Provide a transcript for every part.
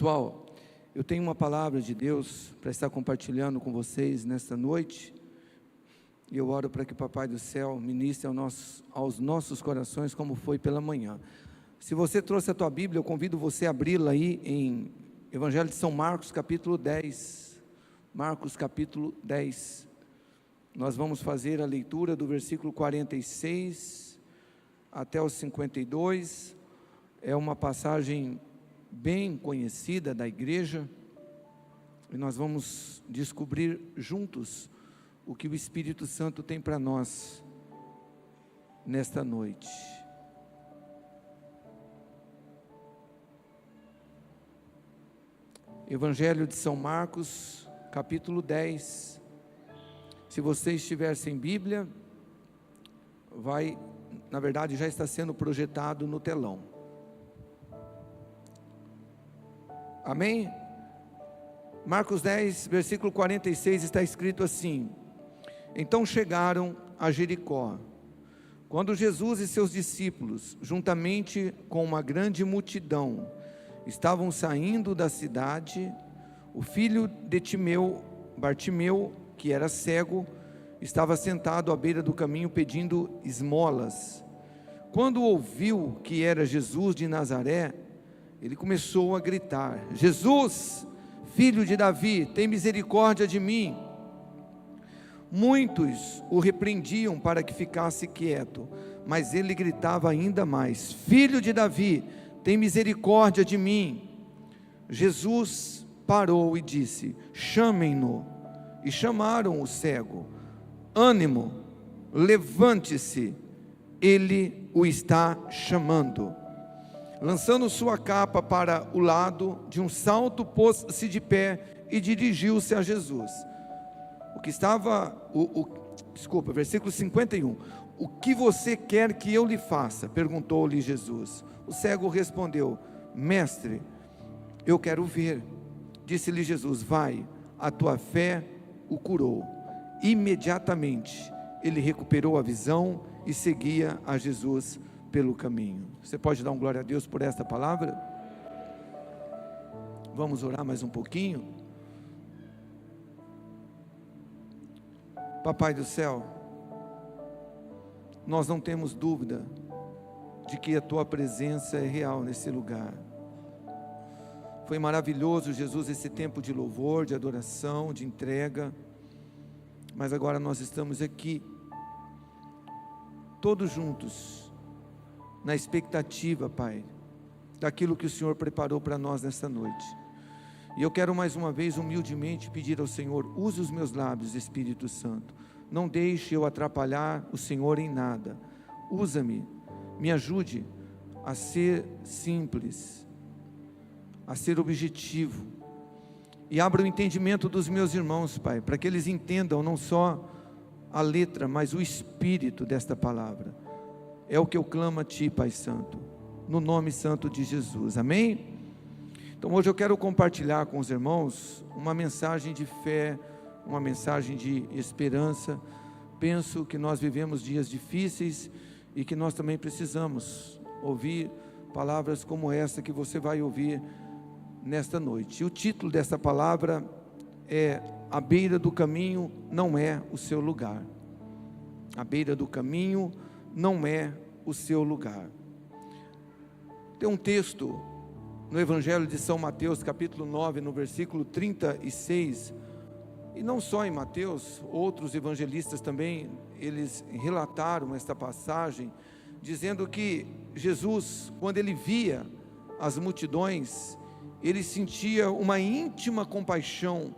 Pessoal, eu tenho uma palavra de Deus para estar compartilhando com vocês nesta noite, e eu oro para que o Papai do Céu ministre aos nossos corações como foi pela manhã. Se você trouxe a tua Bíblia, eu convido você a abri-la aí em Evangelho de São Marcos, capítulo 10. Marcos, capítulo 10. Nós vamos fazer a leitura do versículo 46 até o 52. É uma passagem bem conhecida da igreja, e nós vamos descobrir juntos o que o Espírito Santo tem para nós nesta noite. Evangelho de São Marcos, capítulo 10. Se você estiver sem Bíblia, na verdade já está sendo projetado no telão. Amém? Marcos 10, versículo 46, está escrito assim: então chegaram a Jericó. Quando Jesus e seus discípulos, juntamente com uma grande multidão, estavam saindo da cidade, o filho de Timeu, Bartimeu, que era cego, estava sentado à beira do caminho pedindo esmolas. Quando ouviu que era Jesus de Nazaré, ele começou a gritar: Jesus, filho de Davi, tem misericórdia de mim. Muitos o repreendiam para que ficasse quieto, mas ele gritava ainda mais: Filho de Davi, tem misericórdia de mim. Jesus parou e disse: chamem-no. E chamaram o cego. Ânimo, levante-se, ele o está chamando. Lançando sua capa para o lado, de um salto pôs-se de pé e dirigiu-se a Jesus. Versículo 51. O que você quer que eu lhe faça? Perguntou-lhe Jesus. O cego respondeu: Mestre, eu quero ver. Disse-lhe Jesus: vai, a tua fé o curou. Imediatamente ele recuperou a visão e seguia a Jesus pelo caminho. Você pode dar um glória a Deus por esta palavra? Vamos orar mais um pouquinho. Papai do céu, nós não temos dúvida de que a tua presença é real nesse lugar. Foi maravilhoso, Jesus, esse tempo de louvor, de adoração, de entrega, mas agora nós estamos aqui, todos juntos, na expectativa, Pai, daquilo que o Senhor preparou para nós nesta noite. E eu quero mais uma vez humildemente pedir ao Senhor: use os meus lábios, Espírito Santo, não deixe eu atrapalhar o Senhor em nada. Usa-me, me ajude a ser simples, a ser objetivo, e abra o entendimento dos meus irmãos, Pai, para que eles entendam não só a letra, mas o espírito desta palavra. É o que eu clamo a Ti, Pai Santo, no nome santo de Jesus, amém? Então hoje eu quero compartilhar com os irmãos uma mensagem de fé, uma mensagem de esperança. Penso que nós vivemos dias difíceis e que nós também precisamos ouvir palavras como essa que você vai ouvir nesta noite. E o título dessa palavra é: à beira do caminho não é o seu lugar. À beira do caminho não é o seu lugar. Tem um texto no Evangelho de São Mateus, capítulo 9, no versículo 36, e não só em Mateus, outros evangelistas também, eles relataram esta passagem, dizendo que Jesus, quando ele via as multidões, ele sentia uma íntima compaixão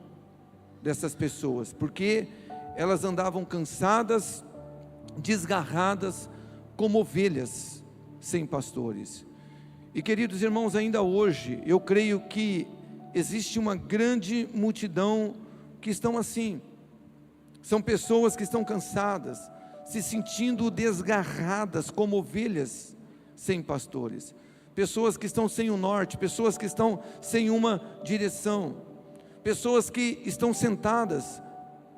dessas pessoas, porque elas andavam cansadas, desgarradas, como ovelhas sem pastores. E queridos irmãos, ainda hoje, eu creio que existe uma grande multidão que estão assim. São pessoas que estão cansadas, se sentindo desgarradas como ovelhas sem pastores. Pessoas que estão sem o norte, pessoas que estão sem uma direção, pessoas que estão sentadas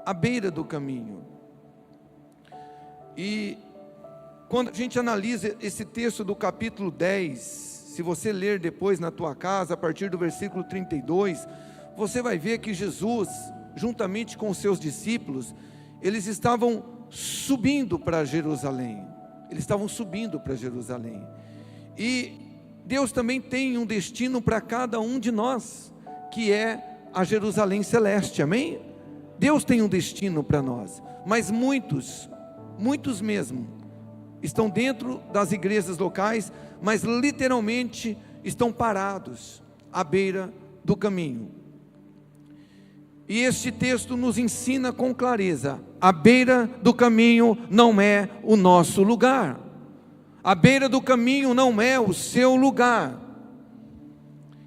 à beira do caminho. E quando a gente analisa esse texto do capítulo 10, se você ler depois na tua casa, a partir do versículo 32, você vai ver que Jesus, juntamente com os seus discípulos, eles estavam subindo para Jerusalém. Eles estavam subindo para Jerusalém. E Deus também tem um destino para cada um de nós, que é a Jerusalém celeste, amém? Deus tem um destino para nós, mas muitos mesmo, estão dentro das igrejas locais, mas literalmente estão parados à beira do caminho. E este texto nos ensina com clareza: a beira do caminho não é o nosso lugar, a beira do caminho não é o seu lugar.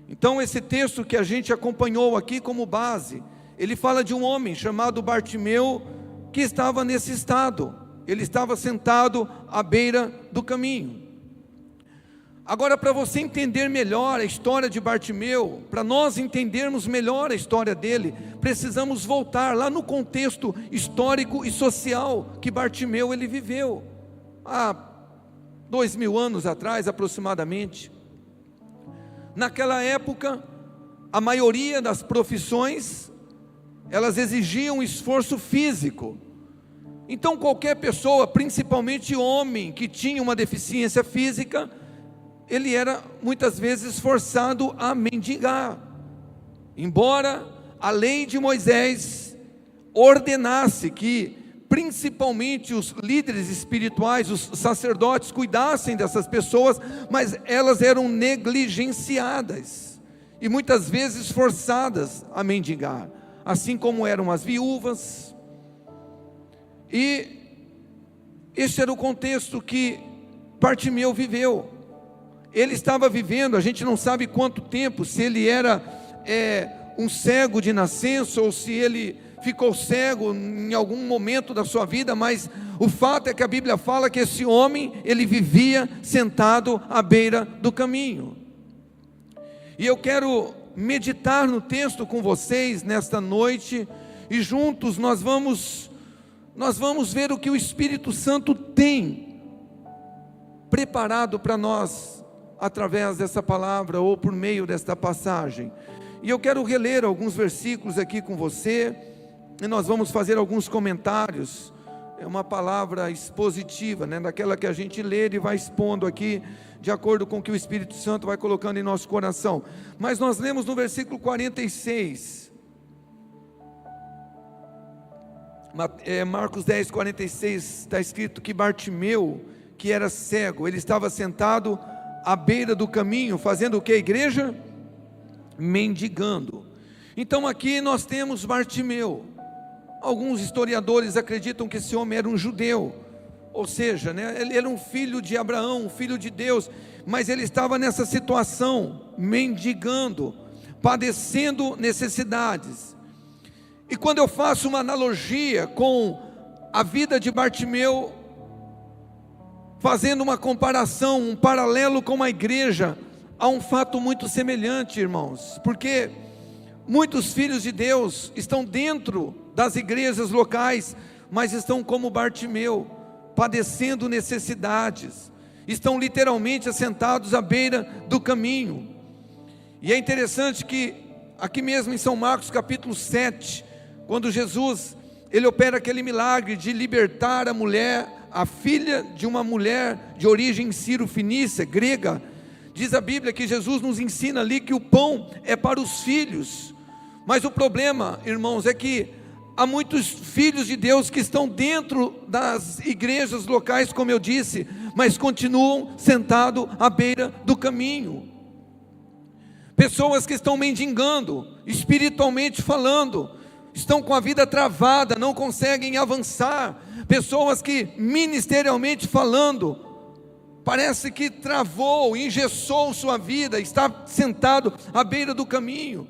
Então esse texto que a gente acompanhou aqui como base, ele fala de um homem chamado Bartimeu, que estava nesse estado. Ele estava sentado à beira do caminho. Agora, para você entender melhor a história de Bartimeu, para nós entendermos melhor a história dele, precisamos voltar lá no contexto histórico e social que Bartimeu ele viveu, há 2000 anos atrás aproximadamente. Naquela época, a maioria das profissões, elas exigiam esforço físico. Então qualquer pessoa, principalmente homem, que tinha uma deficiência física, ele era muitas vezes forçado a mendigar. Embora a lei de Moisés ordenasse que principalmente os líderes espirituais, os sacerdotes, cuidassem dessas pessoas, mas elas eram negligenciadas e muitas vezes forçadas a mendigar, assim como eram as viúvas. E esse era o contexto que Bartimeu viveu. Ele estava vivendo, a gente não sabe quanto tempo, se ele era um cego de nascença, ou se ele ficou cego em algum momento da sua vida, mas o fato é que a Bíblia fala que esse homem, ele vivia sentado à beira do caminho. E eu quero meditar no texto com vocês nesta noite, e juntos nós vamos ver o que o Espírito Santo tem preparado para nós, através dessa palavra, ou por meio desta passagem. E eu quero reler alguns versículos aqui com você, e nós vamos fazer alguns comentários. É uma palavra expositiva, daquela que a gente lê e vai expondo aqui, de acordo com o que o Espírito Santo vai colocando em nosso coração. Mas nós lemos no versículo 46, Marcos 10, 46, está escrito que Bartimeu, que era cego, ele estava sentado à beira do caminho, fazendo o que, igreja? Mendigando. Então aqui nós temos Bartimeu. Alguns historiadores acreditam que esse homem era um judeu, ou seja, ele era um filho de Abraão, um filho de Deus, mas ele estava nessa situação, mendigando, padecendo necessidades. E quando eu faço uma analogia com a vida de Bartimeu, fazendo uma comparação, um paralelo com a igreja, há um fato muito semelhante, irmãos, porque muitos filhos de Deus estão dentro das igrejas locais, mas estão como Bartimeu, padecendo necessidades, estão literalmente assentados à beira do caminho. E é interessante que aqui mesmo em São Marcos capítulo 7, quando Jesus, ele opera aquele milagre de libertar a mulher, a filha de uma mulher de origem sírio-fenícia, grega, diz a Bíblia que Jesus nos ensina ali que o pão é para os filhos. Mas o problema, irmãos, é que há muitos filhos de Deus que estão dentro das igrejas locais, como eu disse, mas continuam sentados à beira do caminho. Pessoas que estão mendigando, espiritualmente falando, estão com a vida travada, não conseguem avançar. Pessoas que, ministerialmente falando, parece que travou, engessou sua vida, está sentado à beira do caminho.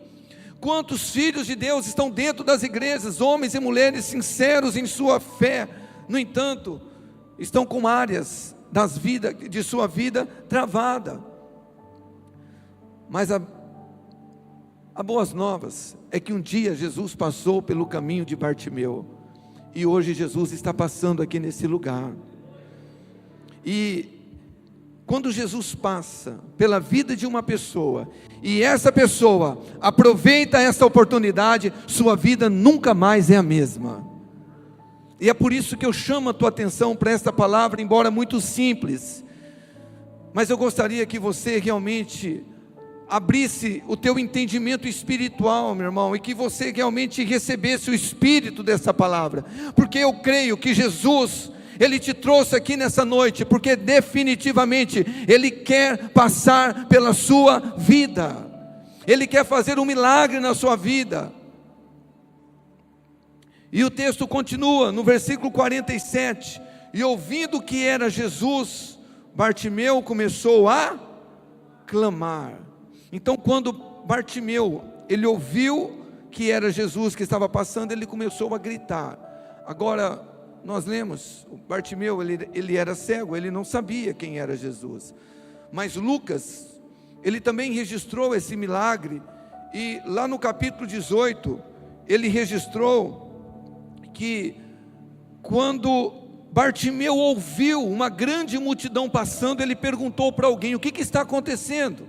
Quantos filhos de Deus estão dentro das igrejas, homens e mulheres sinceros em sua fé, no entanto, estão com áreas de sua vida travada. Mas a boas novas é que um dia Jesus passou pelo caminho de Bartimeu, e hoje Jesus está passando aqui nesse lugar. E quando Jesus passa pela vida de uma pessoa, e essa pessoa aproveita essa oportunidade, sua vida nunca mais é a mesma. E é por isso que eu chamo a tua atenção para esta palavra, embora muito simples, mas eu gostaria que você realmente abrisse o teu entendimento espiritual, meu irmão, e que você realmente recebesse o espírito dessa palavra, porque eu creio que Jesus, Ele te trouxe aqui nessa noite, porque definitivamente Ele quer passar pela sua vida, Ele quer fazer um milagre na sua vida. E o texto continua no versículo 47, e ouvindo que era Jesus, Bartimeu começou a clamar. Então quando Bartimeu, ele ouviu que era Jesus que estava passando, ele começou a gritar. Agora, nós lemos, Bartimeu, ele era cego, ele não sabia quem era Jesus, mas Lucas, ele também registrou esse milagre, e lá no capítulo 18, ele registrou que quando Bartimeu ouviu uma grande multidão passando, ele perguntou para alguém: o que está acontecendo?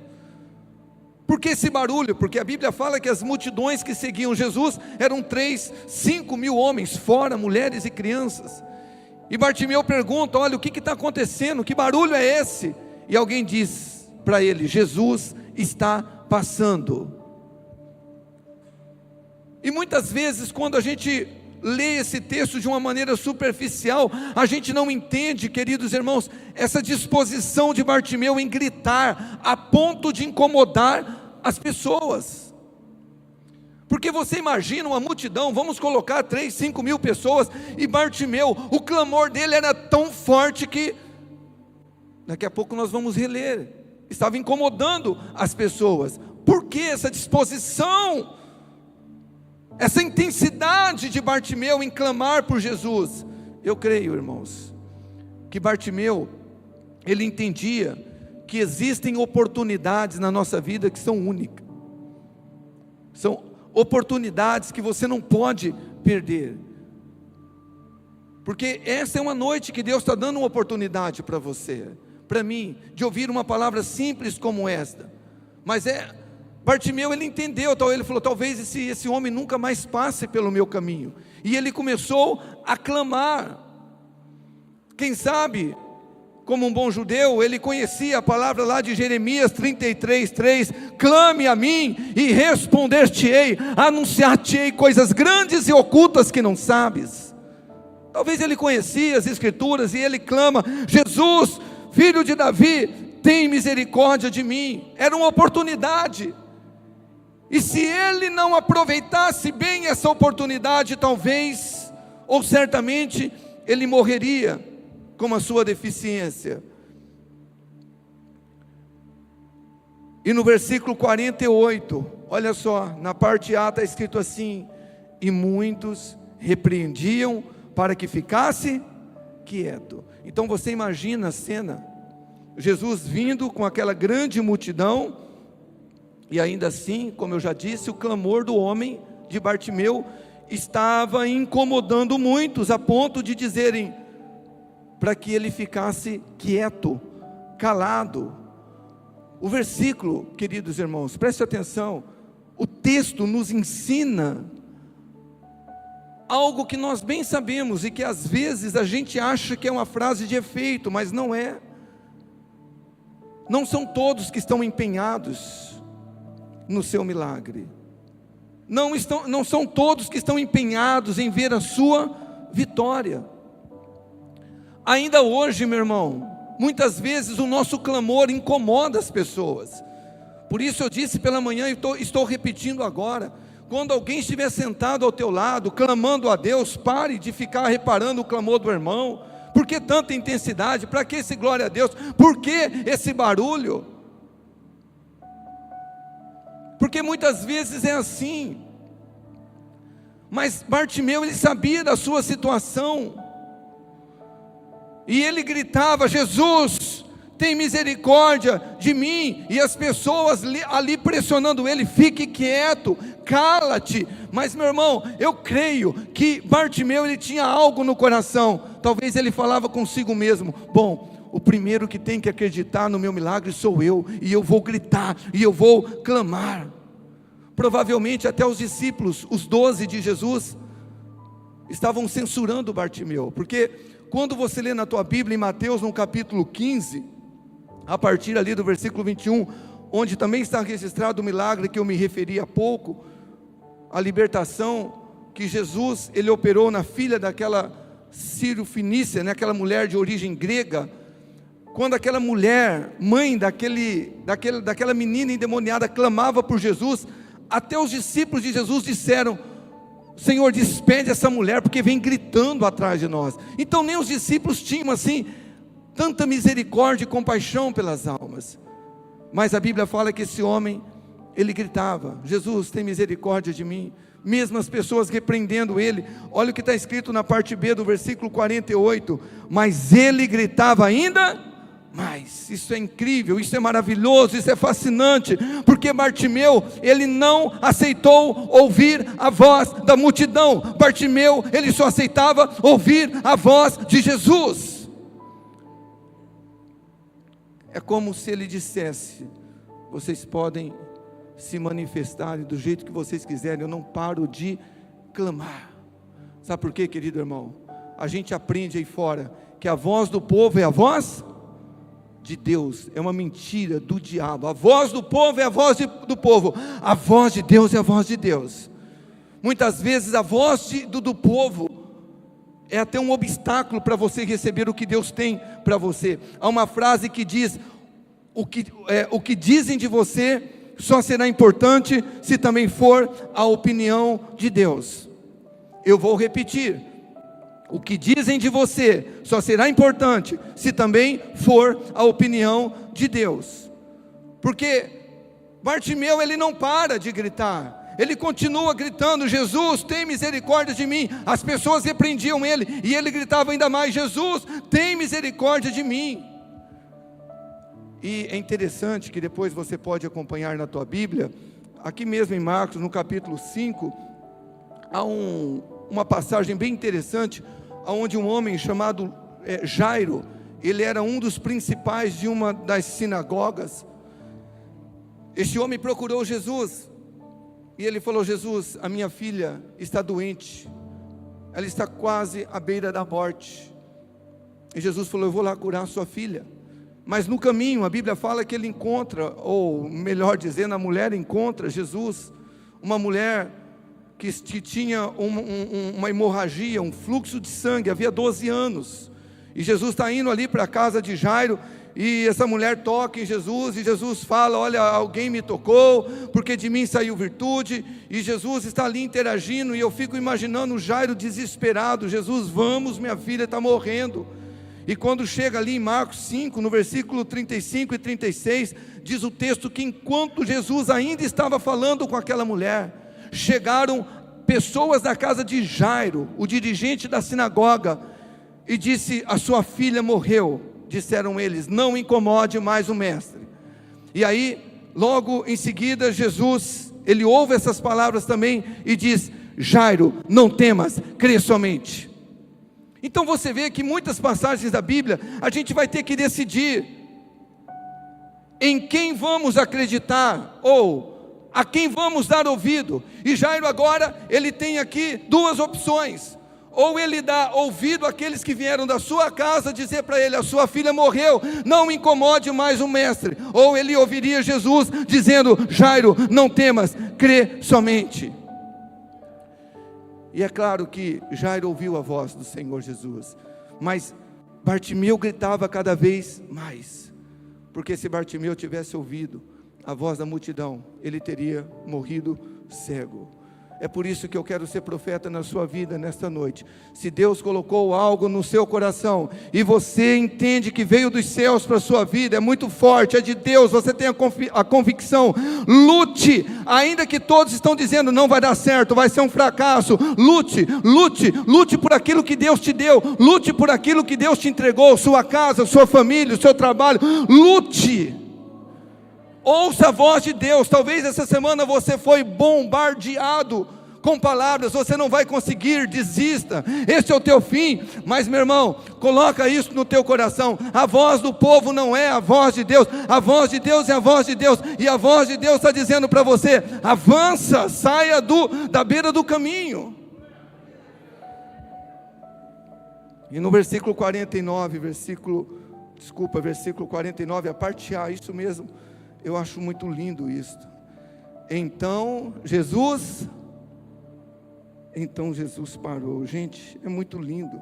Por que esse barulho? Porque a Bíblia fala que as multidões que seguiam Jesus eram 5 mil homens, fora mulheres e crianças. E Bartimeu pergunta: olha, o que está acontecendo? Que barulho é esse? E alguém diz para ele: Jesus está passando. E muitas vezes quando a gente lê esse texto de uma maneira superficial, a gente não entende, queridos irmãos, essa disposição de Bartimeu em gritar, a ponto de incomodar as pessoas. Porque você imagina uma multidão, vamos colocar 3, 5 mil pessoas, e Bartimeu, o clamor dele era tão forte que, daqui a pouco nós vamos reler, estava incomodando as pessoas. Por que essa disposição, essa intensidade de Bartimeu em clamar por Jesus? Eu creio, irmãos, que Bartimeu, ele entendia que existem oportunidades na nossa vida que são únicas, são oportunidades que você não pode perder, porque essa é uma noite que Deus está dando uma oportunidade para você, para mim, de ouvir uma palavra simples como esta. Mas Bartimeu, ele entendeu, ele falou: talvez esse homem nunca mais passe pelo meu caminho. E ele começou a clamar. Quem sabe, como um bom judeu, ele conhecia a palavra lá de Jeremias 33:3: clame a mim e responder-te-ei, anunciar-te-ei coisas grandes e ocultas que não sabes. Talvez ele conhecia as escrituras e ele clama: Jesus, filho de Davi, tem misericórdia de mim. Era uma oportunidade. E se ele não aproveitasse bem essa oportunidade, talvez, ou certamente, ele morreria com a sua deficiência. E no versículo 48, olha só, na parte A está escrito assim: e muitos repreendiam para que ficasse quieto. Então você imagina a cena, Jesus vindo com aquela grande multidão, e ainda assim, como eu já disse, o clamor do homem de Bartimeu estava incomodando muitos, a ponto de dizerem para que ele ficasse quieto, calado. O versículo, queridos irmãos, preste atenção, o texto nos ensina algo que nós bem sabemos, e que às vezes a gente acha que é uma frase de efeito, mas não é. Não são todos que estão empenhados no seu milagre, não são todos que estão empenhados em ver a sua vitória. Ainda hoje, meu irmão, muitas vezes o nosso clamor incomoda as pessoas. Por isso eu disse pela manhã e estou repetindo agora: quando alguém estiver sentado ao teu lado, clamando a Deus, pare de ficar reparando o clamor do irmão. Por que tanta intensidade? Para que esse glória a Deus? Por que esse barulho? Porque muitas vezes é assim. Mas Bartimeu, ele sabia da sua situação, e ele gritava: Jesus, tem misericórdia de mim. E as pessoas ali pressionando ele: fique quieto, cala-te. Mas meu irmão, eu creio que Bartimeu, ele tinha algo no coração. Talvez ele falava consigo mesmo: bom, o primeiro que tem que acreditar no meu milagre sou eu, e eu vou gritar, e eu vou clamar. Provavelmente até os discípulos, os 12 de Jesus, estavam censurando Bartimeu, porque quando você lê na tua Bíblia, em Mateus, no capítulo 15, a partir ali do versículo 21, onde também está registrado o milagre que eu me referi há pouco, a libertação que Jesus, ele operou na filha daquela Sírio-Fenícia, né, aquela mulher de origem grega. Quando aquela mulher, mãe daquela menina endemoniada, clamava por Jesus, até os discípulos de Jesus disseram: Senhor, despede essa mulher, porque vem gritando atrás de nós. Então nem os discípulos tinham assim tanta misericórdia e compaixão pelas almas. Mas a Bíblia fala que esse homem, ele gritava: Jesus, tem misericórdia de mim. Mesmo as pessoas repreendendo ele. Olha o que está escrito na parte B do versículo 48. Mas ele gritava ainda mais. Isso é incrível, isso é maravilhoso, isso é fascinante, porque Bartimeu, ele não aceitou ouvir a voz da multidão. Bartimeu, ele só aceitava ouvir a voz de Jesus. É como se ele dissesse: vocês podem se manifestarem do jeito que vocês quiserem, eu não paro de clamar. Sabe por quê, querido irmão? A gente aprende aí fora que a voz do povo é a voz de Deus. É uma mentira do diabo. A voz do povo é a voz do povo, a voz de Deus é a voz de Deus. Muitas vezes a voz do povo é até um obstáculo para você receber o que Deus tem para você. Há uma frase que diz: o que dizem de você só será importante se também for a opinião de Deus. Eu vou repetir: o que dizem de você só será importante se também for a opinião de Deus. Porque Bartimeu, ele não para de gritar, ele continua gritando: Jesus, tem misericórdia de mim. As pessoas repreendiam ele, e ele gritava ainda mais: Jesus, tem misericórdia de mim. E é interessante que depois você pode acompanhar na tua Bíblia, aqui mesmo em Marcos, no capítulo 5, há uma passagem bem interessante, onde um homem chamado Jairo, ele era um dos principais de uma das sinagogas. Este homem procurou Jesus, e ele falou: Jesus, a minha filha está doente, ela está quase à beira da morte. E Jesus falou: eu vou lá curar a sua filha. Mas no caminho, a Bíblia fala que ele encontra, ou melhor dizendo, a mulher encontra Jesus, uma mulher que tinha uma hemorragia, um fluxo de sangue, havia 12 anos, e Jesus está indo ali para a casa de Jairo, e essa mulher toca em Jesus, e Jesus fala: olha, alguém me tocou, porque de mim saiu virtude. E Jesus está ali interagindo, e eu fico imaginando Jairo desesperado: Jesus, vamos, minha filha está morrendo. E quando chega ali em Marcos 5, no versículo 35 e 36, diz o texto que enquanto Jesus ainda estava falando com aquela mulher, chegaram pessoas da casa de Jairo, o dirigente da sinagoga, e disse: a sua filha morreu. Disseram eles: não incomode mais o mestre. E aí, logo em seguida, Jesus, ele ouve essas palavras também e diz: Jairo, não temas, crê somente. Então você vê que muitas passagens da Bíblia, a gente vai ter que decidir em quem vamos acreditar, ou a quem vamos dar ouvido. E Jairo agora, ele tem aqui duas opções: ou ele dá ouvido àqueles que vieram da sua casa dizer para ele: a sua filha morreu, não incomode mais o mestre. Ou ele ouviria Jesus dizendo: Jairo, não temas, crê somente. E é claro que Jairo ouviu a voz do Senhor Jesus, mas Bartimeu gritava cada vez mais, porque se Bartimeu tivesse ouvido a voz da multidão, ele teria morrido cego. É por isso que eu quero ser profeta na sua vida nesta noite. Se Deus colocou algo no seu coração, e você entende que veio dos céus para a sua vida, é muito forte, é de Deus, você tem a convicção, lute, ainda que todos estão dizendo: não vai dar certo, vai ser um fracasso. Lute por aquilo que Deus te deu, lute por aquilo que Deus te entregou, sua casa, sua família, o seu trabalho, lute. Ouça a voz de Deus. Talvez essa semana você foi bombardeado com palavras, você não vai conseguir, desista, esse é o teu fim. Mas meu irmão, coloca isso no teu coração, a voz do povo não é a voz de Deus, a voz de Deus é a voz de Deus, e a voz de Deus está dizendo para você, avança, saia da beira do caminho. E no versículo 49, versículo 49, a parte A, isso mesmo, eu acho muito lindo isso. Então Jesus parou. Gente, é muito lindo.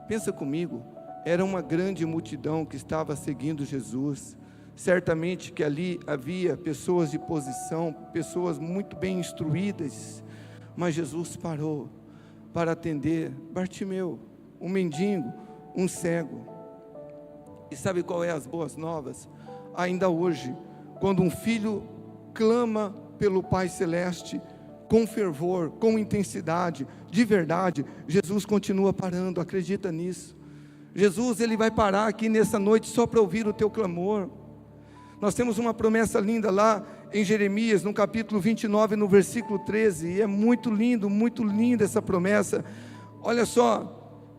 Pensa comigo, era uma grande multidão que estava seguindo Jesus. Certamente que ali havia pessoas de posição, pessoas muito bem instruídas, mas Jesus parou para atender Bartimeu, um mendigo, um cego. E sabe qual é as boas novas? Ainda hoje, quando um filho clama pelo Pai Celeste, com fervor, com intensidade, de verdade, Jesus continua parando, acredita nisso. Jesus, Ele vai parar aqui nessa noite só para ouvir o teu clamor. Nós temos uma promessa linda lá em Jeremias, no capítulo 29, no versículo 13, e é muito linda essa promessa. Olha só,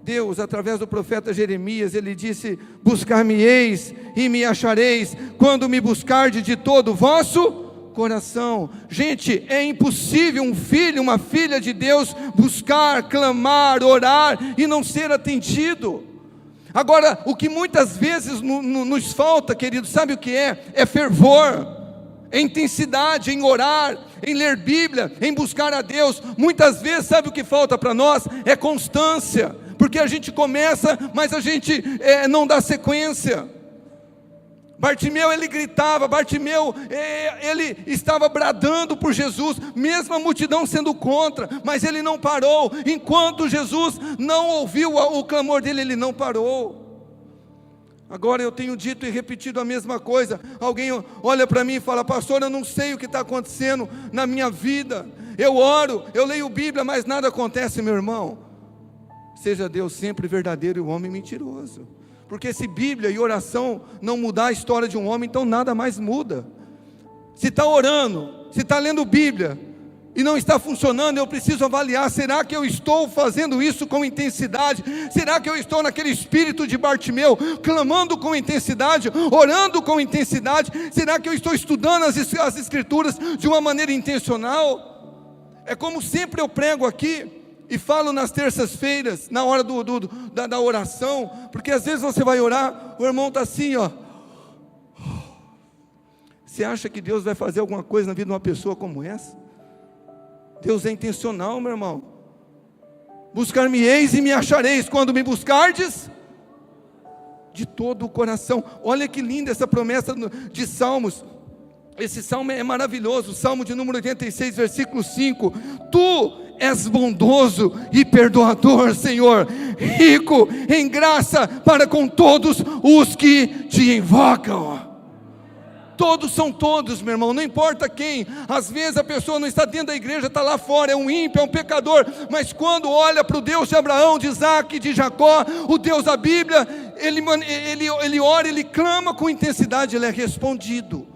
Deus, através do profeta Jeremias, ele disse: buscar-me-eis e me achareis, quando me buscardes de todo o vosso coração. Gente, é impossível um filho, uma filha de Deus buscar, clamar, orar e não ser atendido. Agora, o que muitas vezes nos falta, querido, sabe o que é? É fervor, é intensidade em orar, em ler Bíblia, em buscar a Deus. Muitas vezes, sabe o que falta para nós? É constância, porque a gente começa, mas a gente não dá sequência. Bartimeu, ele gritava, Bartimeu, ele estava bradando por Jesus, mesmo a multidão sendo contra, mas ele não parou, enquanto Jesus não ouviu o clamor dele, ele não parou. Agora eu tenho dito e repetido a mesma coisa, alguém olha para mim e fala: pastor, eu não sei o que está acontecendo na minha vida, eu oro, eu leio Bíblia, mas nada acontece. Meu irmão, seja Deus sempre verdadeiro e o homem mentiroso. Porque se Bíblia e oração não mudar a história de um homem, então nada mais muda. Se está orando, se está lendo Bíblia e não está funcionando, eu preciso avaliar: será que eu estou fazendo isso com intensidade? Será que eu estou naquele espírito de Bartimeu, clamando com intensidade, orando com intensidade? Será que eu estou estudando as escrituras de uma maneira intencional? É como sempre eu prego aqui e falo nas terças-feiras, na hora da oração, porque às vezes você vai orar, o irmão está assim, ó. Você acha que Deus vai fazer alguma coisa na vida de uma pessoa como essa? Deus é intencional, meu irmão. Buscar-me-eis e me achareis, quando me buscardes de todo o coração. Olha que linda essa promessa de Salmos. Esse salmo é maravilhoso, Salmo de número 86, versículo 5. Tu és bondoso e perdoador, Senhor, rico em graça para com todos os que te invocam. Todos são todos, meu irmão, não importa quem. Às vezes a pessoa não está dentro da igreja, está lá fora, é um ímpio, é um pecador, mas quando olha para o Deus de Abraão, de Isaac, de Jacó, o Deus da Bíblia, ele ora, ele clama com intensidade, ele é respondido.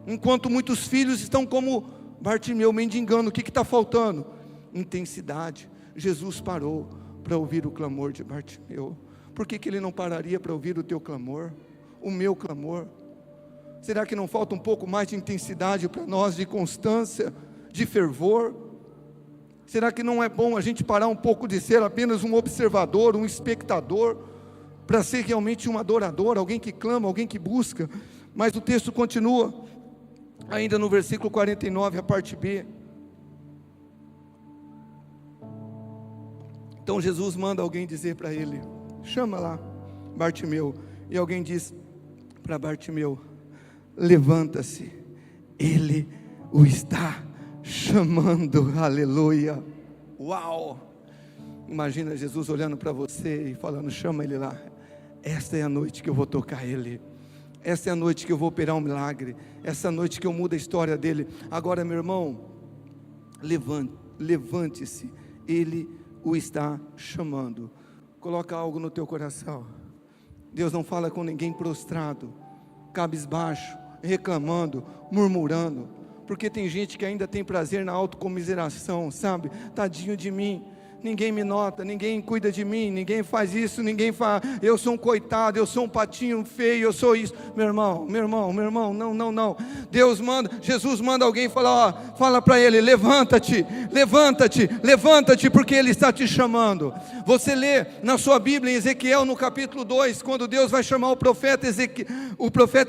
Enquanto muitos filhos estão como Bartimeu, mendigando. O que está faltando? Intensidade. Jesus parou para ouvir o clamor de Bartimeu. Por que ele não pararia para ouvir o teu clamor? O meu clamor? Será que não falta um pouco mais de intensidade para nós, de constância, de fervor? Será que não é bom a gente parar um pouco de ser apenas um observador, um espectador, para ser realmente um adorador, alguém que clama, alguém que busca? Mas o texto continua, ainda no versículo 49, a parte B. Então Jesus manda alguém dizer para ele: chama lá Bartimeu. E alguém diz para Bartimeu: levanta-se, ele o está chamando. Aleluia. Uau! Imagina Jesus olhando para você e falando: chama ele lá. Esta é a noite que eu vou tocar ele. Essa é a noite que eu vou operar um milagre. Essa noite que eu mudo a história dele. Agora, meu irmão, levante-se, ele o está chamando. Coloca algo no teu coração. Deus não fala com ninguém prostrado, cabisbaixo, reclamando, murmurando. porque tem gente que ainda tem prazer na autocomiseração, sabe? Tadinho de mim, ninguém me nota, ninguém cuida de mim, ninguém faz isso, ninguém faz, eu sou um coitado, eu sou um patinho feio, eu sou isso. Meu irmão, não. Deus manda, Jesus manda alguém falar, fala para ele: levanta-te, porque Ele está te chamando. Você lê na sua Bíblia, em Ezequiel, no capítulo 2, quando Deus vai chamar o profeta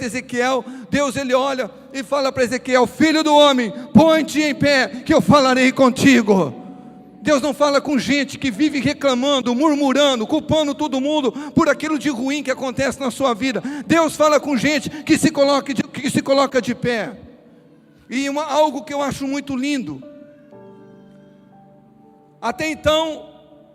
Ezequiel, Deus, ele olha e fala para Ezequiel: filho do homem, põe-te em pé, que eu falarei contigo. Deus não fala com gente que vive reclamando, murmurando, culpando todo mundo por aquilo de ruim que acontece na sua vida. Deus fala com gente que se coloca de pé. E algo que eu acho muito lindo: até então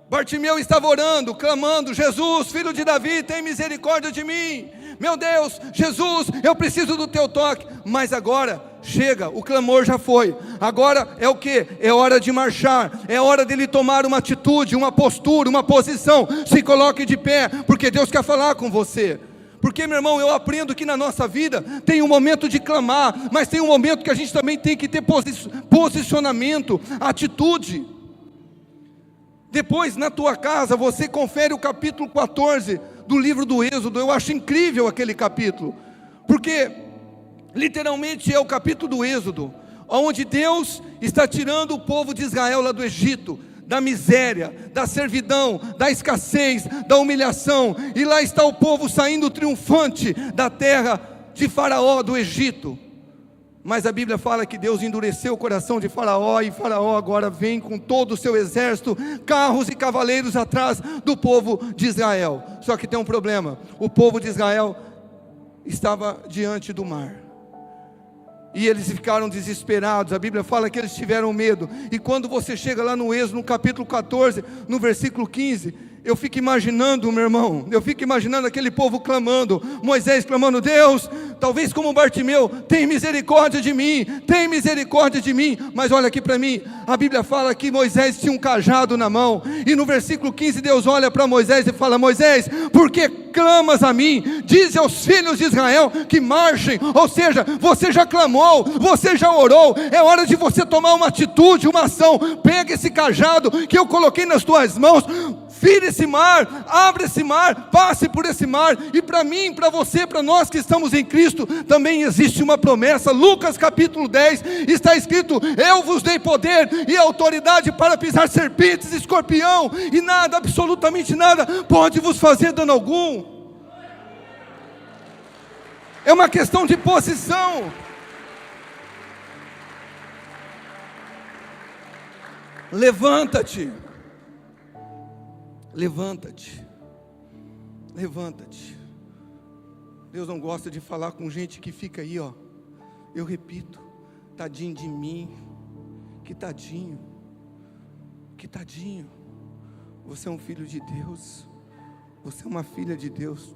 Bartimeu estava orando, clamando: Jesus, filho de Davi, tem misericórdia de mim. Meu Deus, Jesus, eu preciso do teu toque. Mas agora chega, o clamor já foi. Agora é o que? É hora de marchar, é hora dele tomar uma atitude, uma postura, uma posição. Se coloque de pé, porque Deus quer falar com você. Porque, meu irmão, eu aprendo que na nossa vida tem um momento de clamar, mas tem um momento que a gente também tem que ter posicionamento, atitude. Depois, na tua casa, você confere o capítulo 14 do livro do Êxodo. Eu acho incrível aquele capítulo, porque literalmente é o capítulo do Êxodo, onde Deus está tirando o povo de Israel lá do Egito, da miséria, da servidão, da escassez, da humilhação, e lá está o povo saindo triunfante da terra de Faraó, do Egito. Mas a Bíblia fala que Deus endureceu o coração de Faraó, e Faraó agora vem com todo o seu exército, carros e cavaleiros atrás do povo de Israel. Só que tem um problema: o povo de Israel estava diante do mar, e eles ficaram desesperados. A Bíblia fala que eles tiveram medo. E quando você chega lá no Êxodo, no capítulo 14, no versículo 15, eu fico imaginando, meu irmão, aquele povo clamando, Moisés clamando: Deus, talvez como Bartimeu, tem misericórdia de mim, mas olha aqui para mim, a Bíblia fala que Moisés tinha um cajado na mão, e no versículo 15 Deus olha para Moisés e fala: Moisés, por que clamas a mim? Dize aos filhos de Israel que marchem. Ou seja, você já clamou, você já orou, é hora de você tomar uma atitude, uma ação. Pega esse cajado que eu coloquei nas tuas mãos, vire esse mar, abre esse mar, passe por esse mar. E para mim, para você, para nós que estamos em Cristo, também existe uma promessa. Lucas capítulo 10, está escrito: eu vos dei poder e autoridade para pisar serpentes, escorpião, e nada, absolutamente nada, pode vos fazer dano algum. É uma questão de posição. Levanta-te. Deus não gosta de falar com gente que fica aí, ó. Eu repito: tadinho de mim, que tadinho. Você é um filho de Deus, você é uma filha de Deus.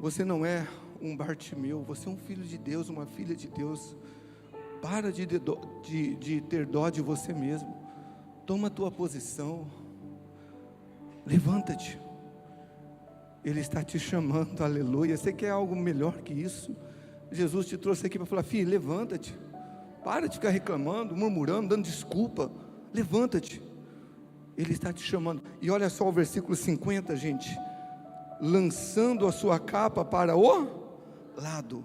Você não é um Bartimeu, você é um filho de Deus, uma filha de Deus. Para de ter dó de você mesmo. Toma a tua posição. Levanta-te. Ele está te chamando, aleluia. Você quer algo melhor que isso? Jesus te trouxe aqui para falar: filho, levanta-te. Para de ficar reclamando, murmurando, dando desculpa. Levanta-te. Ele está te chamando. E olha só o versículo 50, gente. Lançando a sua capa para o lado.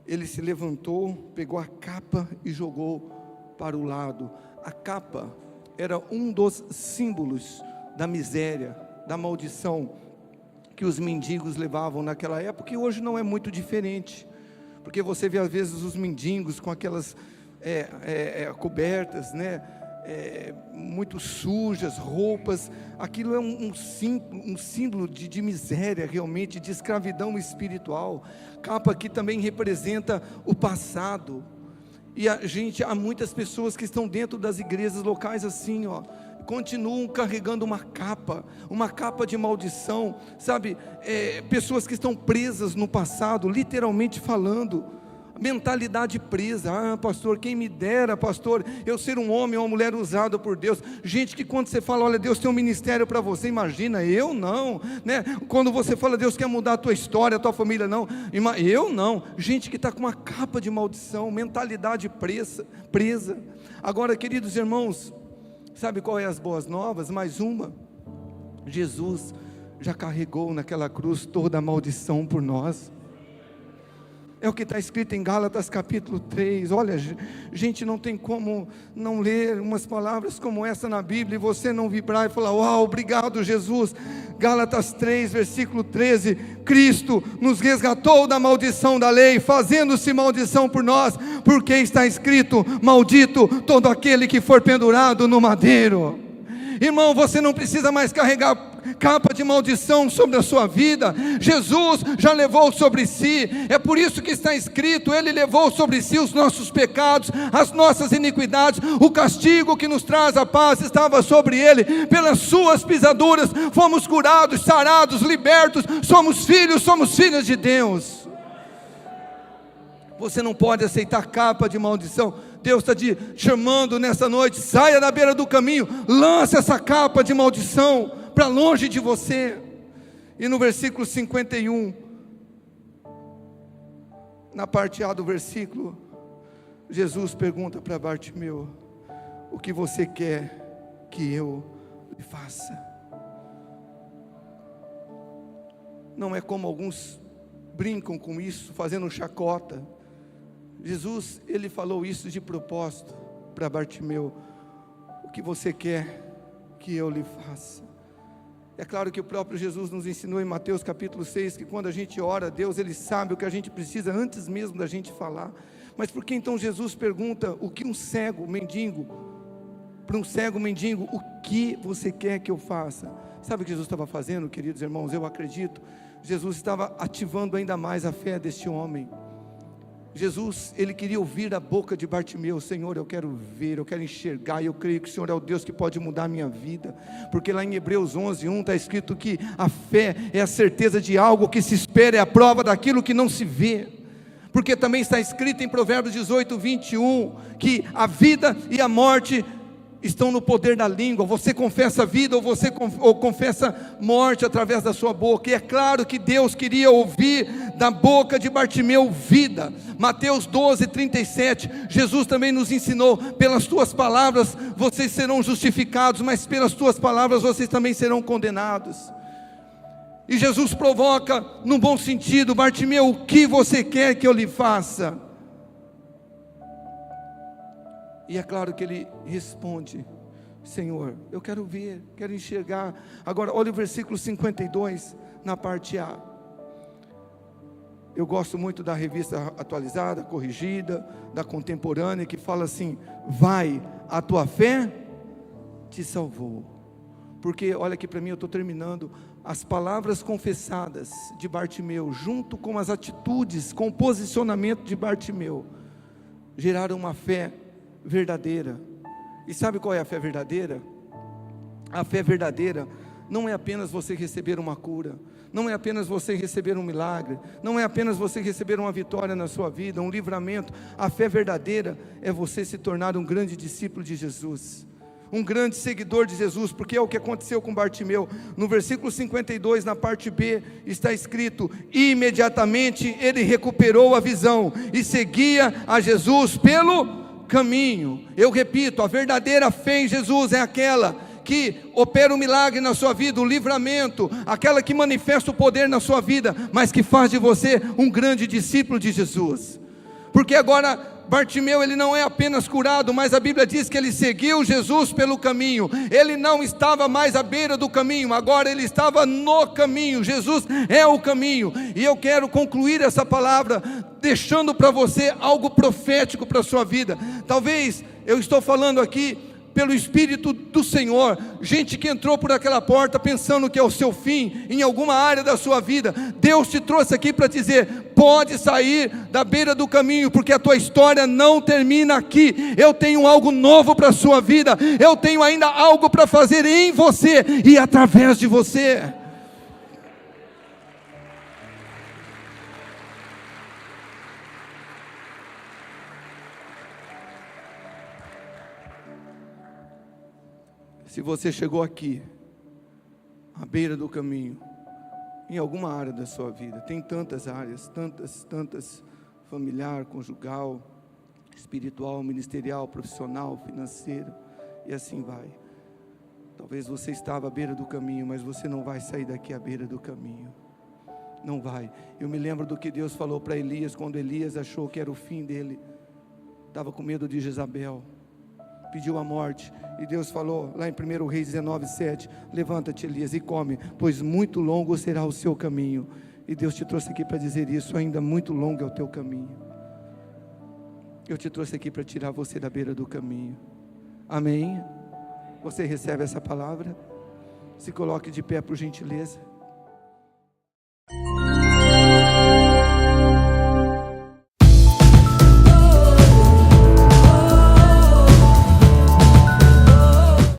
Ele se levantou, pegou a capa e jogou para o lado. A capa era um dos símbolos da miséria, da maldição que os mendigos levavam naquela época, e hoje não é muito diferente, porque você vê às vezes os mendigos com aquelas cobertas, né, muito sujas, roupas. Aquilo é um símbolo de miséria, realmente, de escravidão espiritual. Capa que também representa o passado. E há muitas pessoas que estão dentro das igrejas locais assim, ó, continuam carregando uma capa de maldição, sabe? Pessoas que estão presas no passado, literalmente falando. mentalidade presa. Pastor, quem me dera, pastor, eu ser um homem ou uma mulher usado por Deus. Gente que quando você fala, olha, Deus tem um ministério para você, imagina, eu não, né? Quando você fala, Deus quer mudar a tua história, a tua família, não, eu não. Gente que está com uma capa de maldição, mentalidade presa. Agora, queridos irmãos, sabe qual é as boas novas? Mais uma: Jesus já carregou naquela cruz toda a maldição por nós. É o que está escrito em Gálatas capítulo 3, olha, gente, não tem como não ler umas palavras como essa na Bíblia, e você não vibrar e falar, uau, obrigado Jesus. Gálatas 3, versículo 13, Cristo nos resgatou da maldição da lei, fazendo-se maldição por nós, porque está escrito, maldito todo aquele que for pendurado no madeiro. Irmão, você não precisa mais carregar capa de maldição sobre a sua vida. Jesus já levou sobre si. É por isso que está escrito, Ele levou sobre si os nossos pecados, as nossas iniquidades. O castigo que nos traz a paz estava sobre Ele. Pelas suas pisaduras fomos curados, sarados, libertos. Somos filhos, somos filhas de Deus. Você não pode aceitar capa de maldição. Deus está te chamando nessa noite, saia da beira do caminho, lance essa capa de maldição para longe de você. E no versículo 51, na parte A do versículo, Jesus pergunta para Bartimeu, o que você quer que eu lhe faça? Não é como alguns brincam com isso, fazendo chacota. Jesus, Ele falou isso de propósito para Bartimeu, o que você quer que eu lhe faça? É claro que o próprio Jesus nos ensinou em Mateus capítulo 6, que quando a gente ora a Deus, Ele sabe o que a gente precisa antes mesmo da gente falar. Mas por que então Jesus pergunta o que um cego mendigo, para um cego mendigo, o que você quer que eu faça? Sabe o que Jesus estava fazendo, queridos irmãos? Eu acredito, Jesus estava ativando ainda mais a fé deste homem. Jesus, Ele queria ouvir da boca de Bartimeu, Senhor, eu quero ver, eu quero enxergar, e eu creio que o Senhor é o Deus que pode mudar a minha vida, porque lá em Hebreus 11:1 está escrito que a fé é a certeza de algo que se espera, é a prova daquilo que não se vê, porque também está escrito em Provérbios 18:21, que a vida e a morte estão no poder da língua. Você confessa a vida ou confessa morte através da sua boca. E é claro que Deus queria ouvir da boca de Bartimeu vida. Mateus 12:37, Jesus também nos ensinou, pelas tuas palavras vocês serão justificados, mas pelas tuas palavras vocês também serão condenados. E Jesus provoca, num bom sentido, Bartimeu, o que você quer que eu lhe faça? E é claro que ele responde, Senhor, eu quero ver, quero enxergar. Agora olha o versículo 52, na parte A. Eu gosto muito da revista atualizada, corrigida, da contemporânea, que fala assim, vai, a tua fé te salvou. Porque, olha aqui para mim, eu estou terminando, as palavras confessadas de Bartimeu, junto com as atitudes, com o posicionamento de Bartimeu, geraram uma fé verdadeira. E sabe qual é a fé verdadeira? A fé verdadeira não é apenas você receber uma cura, não é apenas você receber um milagre, não é apenas você receber uma vitória na sua vida, um livramento. A fé verdadeira é você se tornar um grande discípulo de Jesus, um grande seguidor de Jesus, porque é o que aconteceu com Bartimeu. No versículo 52, na parte B, está escrito, imediatamente ele recuperou a visão, e seguia a Jesus pelo caminho. Eu repito, a verdadeira fé em Jesus é aquela que opera um milagre na sua vida, um livramento, aquela que manifesta o poder na sua vida, mas que faz de você um grande discípulo de Jesus. Porque agora Bartimeu, ele não é apenas curado, mas a Bíblia diz que ele seguiu Jesus pelo caminho. Ele não estava mais à beira do caminho, agora ele estava no caminho. Jesus é o caminho. E eu quero concluir essa palavra deixando para você algo profético para a sua vida. Talvez eu estou falando aqui pelo Espírito do Senhor, gente que entrou por aquela porta pensando que é o seu fim, em alguma área da sua vida. Deus te trouxe aqui para dizer, pode sair da beira do caminho, porque a tua história não termina aqui. Eu tenho algo novo para a sua vida, eu tenho ainda algo para fazer em você, e através de você. Se você chegou aqui, à beira do caminho, em alguma área da sua vida, tem tantas áreas, tantas, familiar, conjugal, espiritual, ministerial, profissional, financeiro, e assim vai. Talvez você estava à beira do caminho, mas você não vai sair daqui à beira do caminho. Não vai. Eu me lembro do que Deus falou para Elias, quando Elias achou que era o fim dele, estava com medo de Jezabel, pediu a morte, e Deus falou, lá em 1 Reis 19:7, levanta-te, Elias, e come, pois muito longo será o seu caminho. E Deus te trouxe aqui para dizer isso, ainda muito longo é o teu caminho. Eu te trouxe aqui para tirar você da beira do caminho. Amém? Você recebe essa palavra? Se coloque de pé, por gentileza.